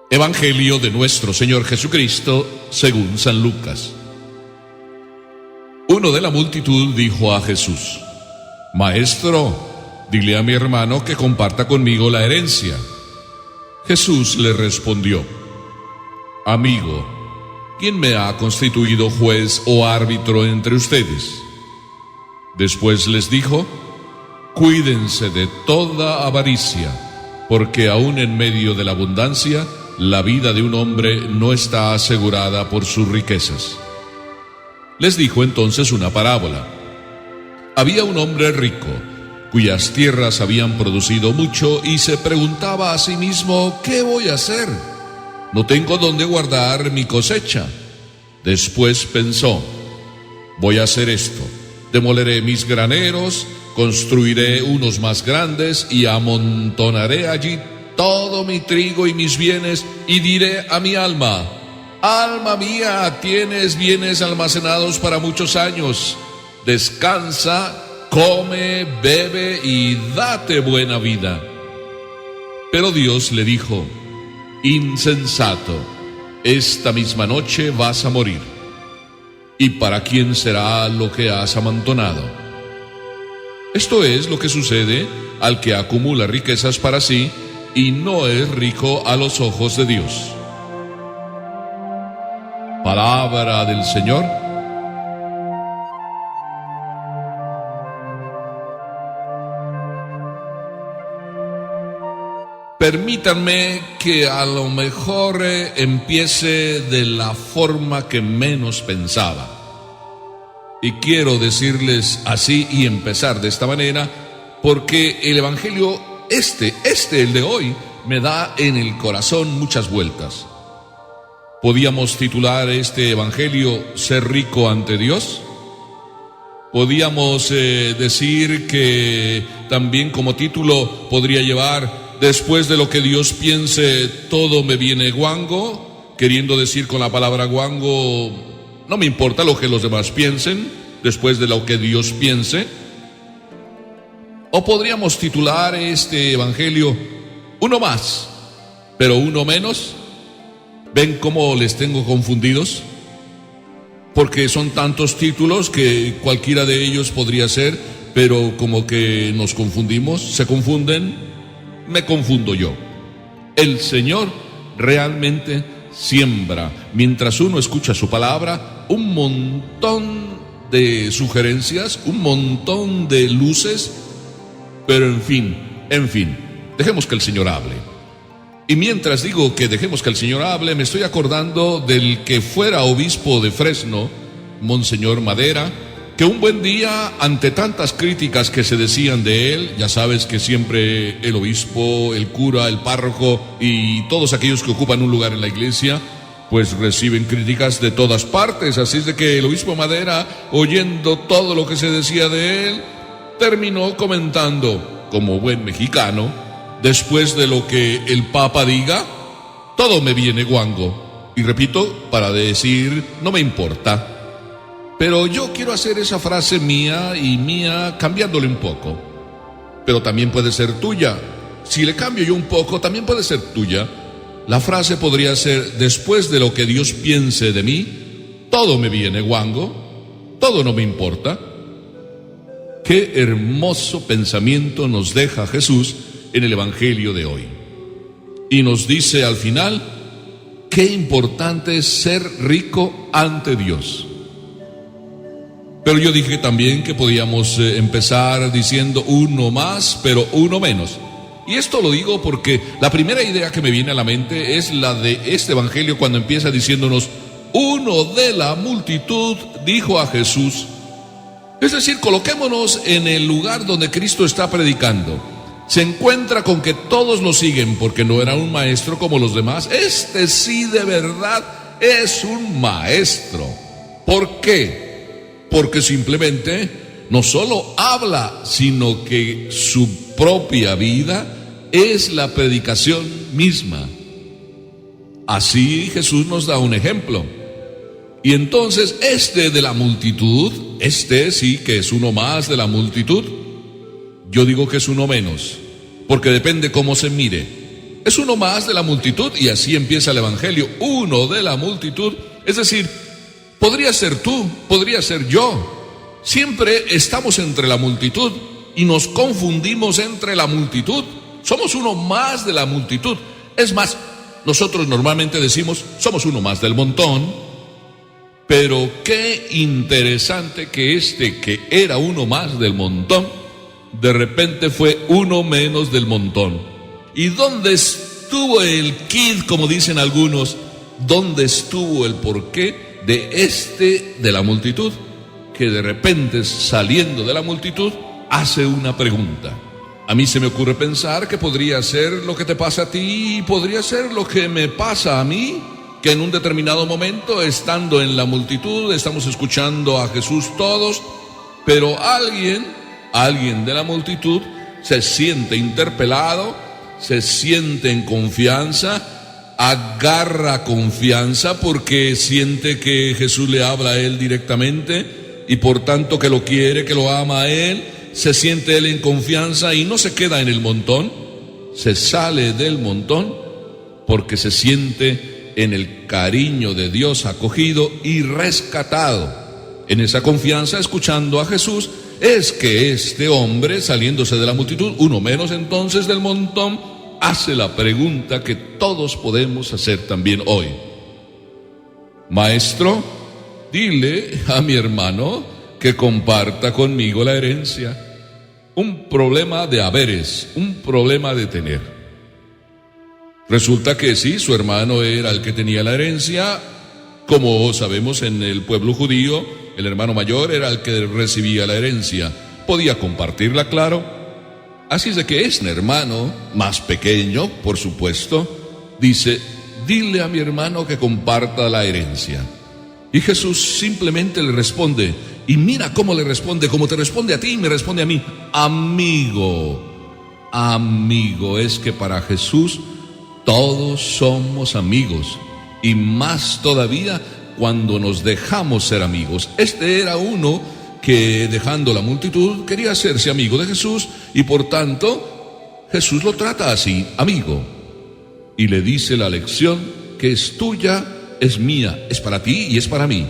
Evangelio de nuestro Señor Jesucristo según San Lucas. Uno de la multitud dijo a Jesús: Maestro, dile a mi hermano que comparta conmigo la herencia. Jesús le respondió: Amigo, ¿quién me ha constituido juez o árbitro entre ustedes? Después les dijo: Cuídense de toda avaricia, porque aún en medio de la abundancia, la vida de un hombre no está asegurada por sus riquezas. Les dijo entonces una parábola. Había un hombre rico, cuyas tierras habían producido mucho, y se preguntaba a sí mismo: ¿qué voy a hacer? No tengo dónde guardar mi cosecha. Después pensó: voy a hacer esto: demoleré mis graneros, construiré unos más grandes y amontonaré allí todo mi trigo y mis bienes, y diré a mi alma: alma mía, tienes bienes almacenados para muchos años. Descansa, come, bebe y date buena vida. Pero Dios le dijo: insensato, esta misma noche vas a morir. ¿Y para quién será lo que has amontonado? Esto es lo que sucede al que acumula riquezas para sí y no es rico a los ojos de Dios. Palabra del Señor. Permítanme que a lo mejor empiece de la forma que menos pensaba. Y quiero decirles así y empezar de esta manera, porque el Evangelio el de hoy, me da en el corazón muchas vueltas. ¿Podíamos titular este Evangelio Ser rico ante Dios? ¿Podíamos decir que también como título podría llevar: después de lo que Dios piense, todo me viene guango? Queriendo decir con la palabra guango: no me importa lo que los demás piensen, después de lo que Dios piense. O podríamos titular este Evangelio: uno más, pero uno menos. ¿Ven cómo les tengo confundidos? Porque son tantos títulos que cualquiera de ellos podría ser, pero como que nos confundimos, se confunden, me confundo yo. El Señor realmente siembra, mientras uno escucha su palabra, un montón de sugerencias, un montón de luces. Pero en fin, dejemos que el Señor hable. Y mientras digo que dejemos que el Señor hable, me estoy acordando del que fuera obispo de Fresno, Monseñor Madera, que un buen día, ante tantas críticas que se decían de él, ya sabes que siempre el obispo, el cura, el párroco y todos aquellos que ocupan un lugar en la iglesia, pues reciben críticas de todas partes. Así es de que el obispo Madera, oyendo todo lo que se decía de él, terminó comentando, como buen mexicano: después de lo que el Papa diga, todo me viene guango. Y repito, para decir, no me importa. Pero yo quiero hacer esa frase mía cambiándole un poco. Pero también puede ser tuya. Si le cambio yo un poco, también puede ser tuya. La frase podría ser: después de lo que Dios piense de mí, todo me viene guango, todo no me importa. Qué hermoso pensamiento nos deja Jesús en el Evangelio de hoy. Y nos dice al final: qué importante es ser rico ante Dios. Pero yo dije también que podíamos empezar diciendo uno más, pero uno menos. Y esto lo digo porque la primera idea que me viene a la mente es la de este Evangelio, cuando empieza diciéndonos: uno de la multitud dijo a Jesús. Es decir, coloquémonos en el lugar donde Cristo está predicando. Se encuentra con que todos lo siguen porque no era un maestro como los demás. Este sí de verdad es un maestro. ¿Por qué? Porque simplemente no solo habla, sino que su propia vida es la predicación misma. Así Jesús nos da un ejemplo. Y entonces de la multitud, sí que es uno más de la multitud. Yo digo que es uno menos, porque depende cómo se mire. es uno más de la multitud, y así empieza el Evangelio, uno de la multitud. Es decir, podría ser tú, podría ser yo. Siempre estamos entre la multitud y nos confundimos entre la multitud. Somos uno más de la multitud. Es más, nosotros normalmente decimos, somos uno más del montón. Pero qué interesante que que era uno más del montón, de repente fue uno menos del montón. ¿Y dónde estuvo el quid, como dicen algunos? ¿Dónde estuvo el porqué de la multitud? Que de repente, saliendo de la multitud, hace una pregunta. A mí se me ocurre pensar que podría ser lo que te pasa a ti y podría ser lo que me pasa a mí, que en un determinado momento, estando en la multitud, estamos escuchando a Jesús todos, pero alguien de la multitud se siente interpelado, se siente en confianza, agarra confianza porque siente que Jesús le habla a él directamente y por tanto que lo quiere, que lo ama a él. Se siente él en confianza y no se queda en el montón, se sale del montón porque se siente en el cariño de Dios acogido y rescatado. En esa confianza, escuchando a Jesús, es que este hombre, saliéndose de la multitud, uno menos entonces del montón, hace la pregunta que todos podemos hacer también hoy. Maestro, dile a mi hermano que comparta conmigo la herencia. Un problema de haberes, un problema de tener. Resulta que sí, su hermano era el que tenía la herencia. Como sabemos, en el pueblo judío, el hermano mayor era el que recibía la herencia. Podía compartirla, claro. Así es de que este hermano, más pequeño, por supuesto, dice, dile a mi hermano que comparta la herencia. Y Jesús simplemente le responde, y mira cómo le responde, como te responde a ti y me responde a mí. Amigo, es que para Jesús todos somos amigos, y más todavía cuando nos dejamos ser amigos. Este era uno que, dejando la multitud, quería hacerse amigo de Jesús, y por tanto Jesús lo trata así, amigo, y le dice la lección que es tuya, es mía, es para ti y es para mí.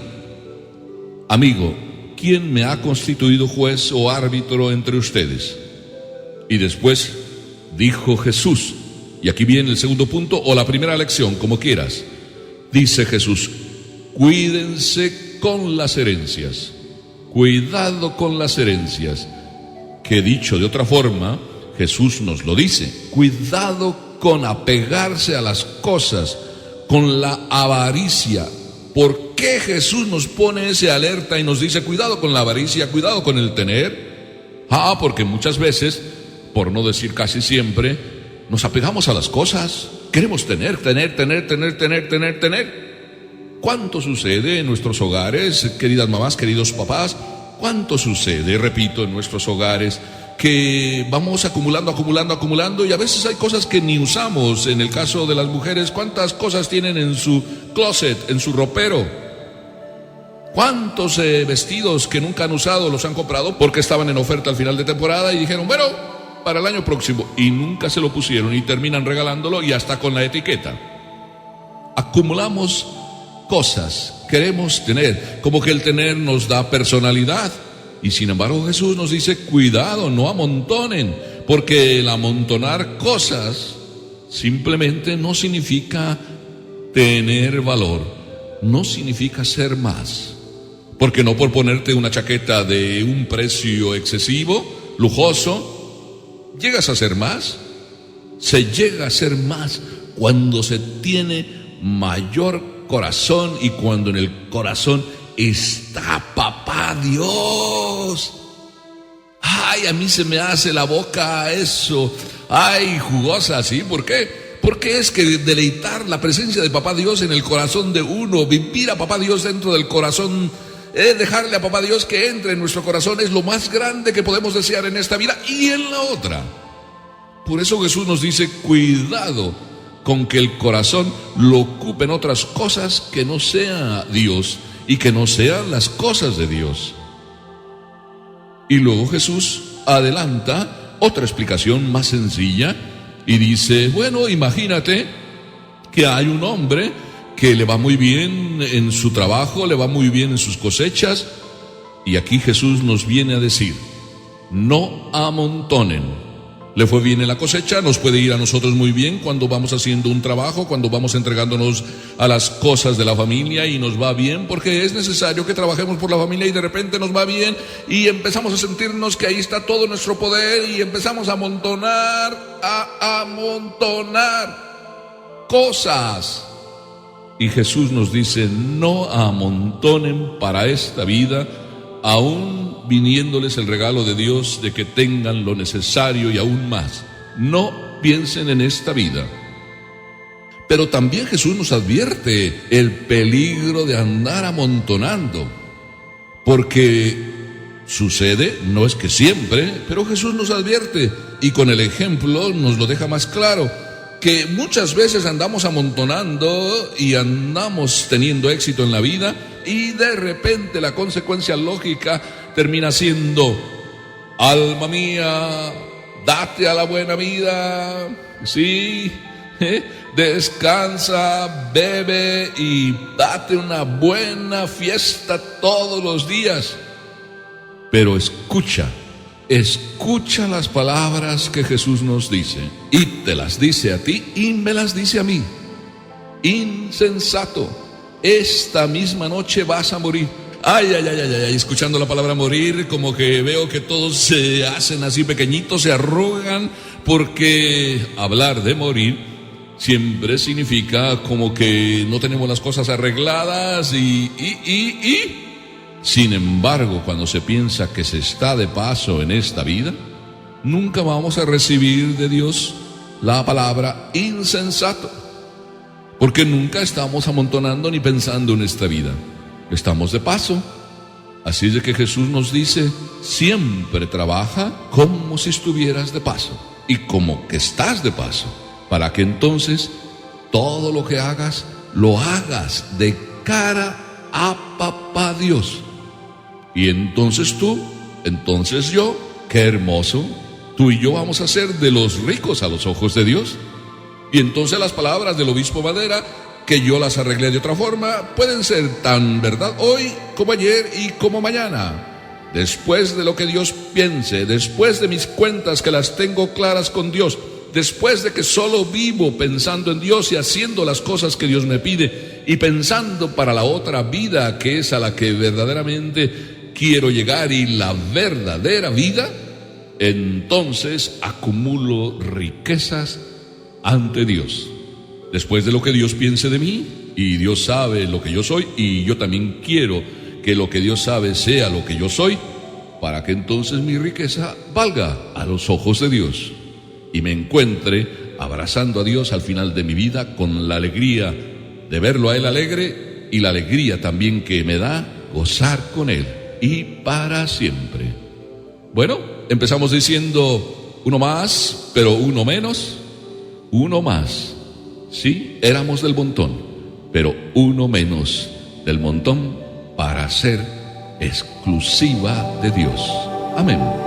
Amigo, ¿quién me ha constituido juez o árbitro entre ustedes? Y después dijo Jesús, y aquí viene el segundo punto o la primera lección, como quieras. Dice Jesús, cuídense con las herencias, cuidado con las herencias, que dicho de otra forma, Jesús nos lo dice, cuidado con apegarse a las cosas, con la avaricia. ¿Por qué Jesús nos pone ese alerta y nos dice cuidado con la avaricia, cuidado con el tener? Porque muchas veces, por no decir casi siempre, nos apegamos a las cosas. Queremos tener. ¿Cuánto sucede en nuestros hogares, queridas mamás, queridos papás? ¿Cuánto sucede, repito, en nuestros hogares? Que vamos acumulando y a veces hay cosas que ni usamos. En el caso de las mujeres, ¿cuántas cosas tienen en su closet, en su ropero? ¿Cuántos vestidos que nunca han usado los han comprado porque estaban en oferta al final de temporada y dijeron, bueno, para el año próximo, y nunca se lo pusieron y terminan regalándolo y hasta con la etiqueta? Acumulamos cosas, queremos tener, como que el tener nos da personalidad. Y sin embargo Jesús nos dice, cuidado, no amontonen, porque el amontonar cosas simplemente no significa tener valor, no significa ser más. Porque no por ponerte una chaqueta de un precio excesivo, lujoso, llegas a ser más. Se llega a ser más cuando se tiene mayor corazón y cuando en el corazón está Papá Dios. A mí se me hace la boca eso, jugosa, ¿sí? ¿Por qué? Porque es que deleitar la presencia de Papá Dios en el corazón de uno, vivir a Papá Dios dentro del corazón, dejarle a Papá Dios que entre en nuestro corazón es lo más grande que podemos desear en esta vida y en la otra. Por eso Jesús nos dice, cuidado con que el corazón lo ocupen otras cosas que no sea Dios y que no sean las cosas de Dios. Y luego Jesús adelanta otra explicación más sencilla y dice, bueno, imagínate que hay un hombre que le va muy bien en su trabajo, le va muy bien en sus cosechas, y aquí Jesús nos viene a decir, no amontonen. Le fue bien en la cosecha, nos puede ir a nosotros muy bien cuando vamos haciendo un trabajo, cuando vamos entregándonos a las cosas de la familia y nos va bien, porque es necesario que trabajemos por la familia y de repente nos va bien y empezamos a sentirnos que ahí está todo nuestro poder y empezamos a amontonar cosas. Y Jesús nos dice, no amontonen para esta vida, aún viniéndoles el regalo de Dios de que tengan lo necesario y aún más. No piensen en esta vida. Pero también Jesús nos advierte el peligro de andar amontonando, porque sucede, no es que siempre, pero Jesús nos advierte y con el ejemplo nos lo deja más claro, que muchas veces andamos amontonando y andamos teniendo éxito en la vida y de repente la consecuencia lógica termina siendo, alma mía, date a la buena vida, sí, descansa, bebe y date una buena fiesta todos los días. Pero escucha las palabras que Jesús nos dice, y te las dice a ti y me las dice a mí. Insensato, esta misma noche vas a morir. Ay, escuchando la palabra morir, como que veo que todos se hacen así pequeñitos, se arrugan, porque hablar de morir siempre significa como que no tenemos las cosas arregladas y sin embargo, cuando se piensa que se está de paso en esta vida, nunca vamos a recibir de Dios la palabra insensato, porque nunca estamos amontonando ni pensando en esta vida. Estamos de paso. Así es de que Jesús nos dice, siempre trabaja como si estuvieras de paso y como que estás de paso, para que entonces todo lo que hagas, lo hagas de cara a papá Dios. Y entonces tú, entonces yo, qué hermoso, tú y yo vamos a ser de los ricos a los ojos de Dios. Y entonces las palabras del obispo Madera, que yo las arreglé de otra forma, pueden ser tan verdad hoy como ayer y como mañana. Después de lo que Dios piense, después de mis cuentas que las tengo claras con Dios, después de que solo vivo pensando en Dios y haciendo las cosas que Dios me pide y pensando para la otra vida que es a la que verdaderamente quiero llegar y la verdadera vida, entonces acumulo riquezas ante Dios. Después de lo que Dios piense de mí, y Dios sabe lo que yo soy, y yo también quiero que lo que Dios sabe sea lo que yo soy, para que entonces mi riqueza valga a los ojos de Dios y me encuentre abrazando a Dios al final de mi vida con la alegría de verlo a Él alegre y la alegría también que me da gozar con Él y para siempre. Bueno, empezamos diciendo uno más, pero uno menos, uno más. Sí, éramos del montón, pero uno menos del montón para ser exclusiva de Dios. Amén.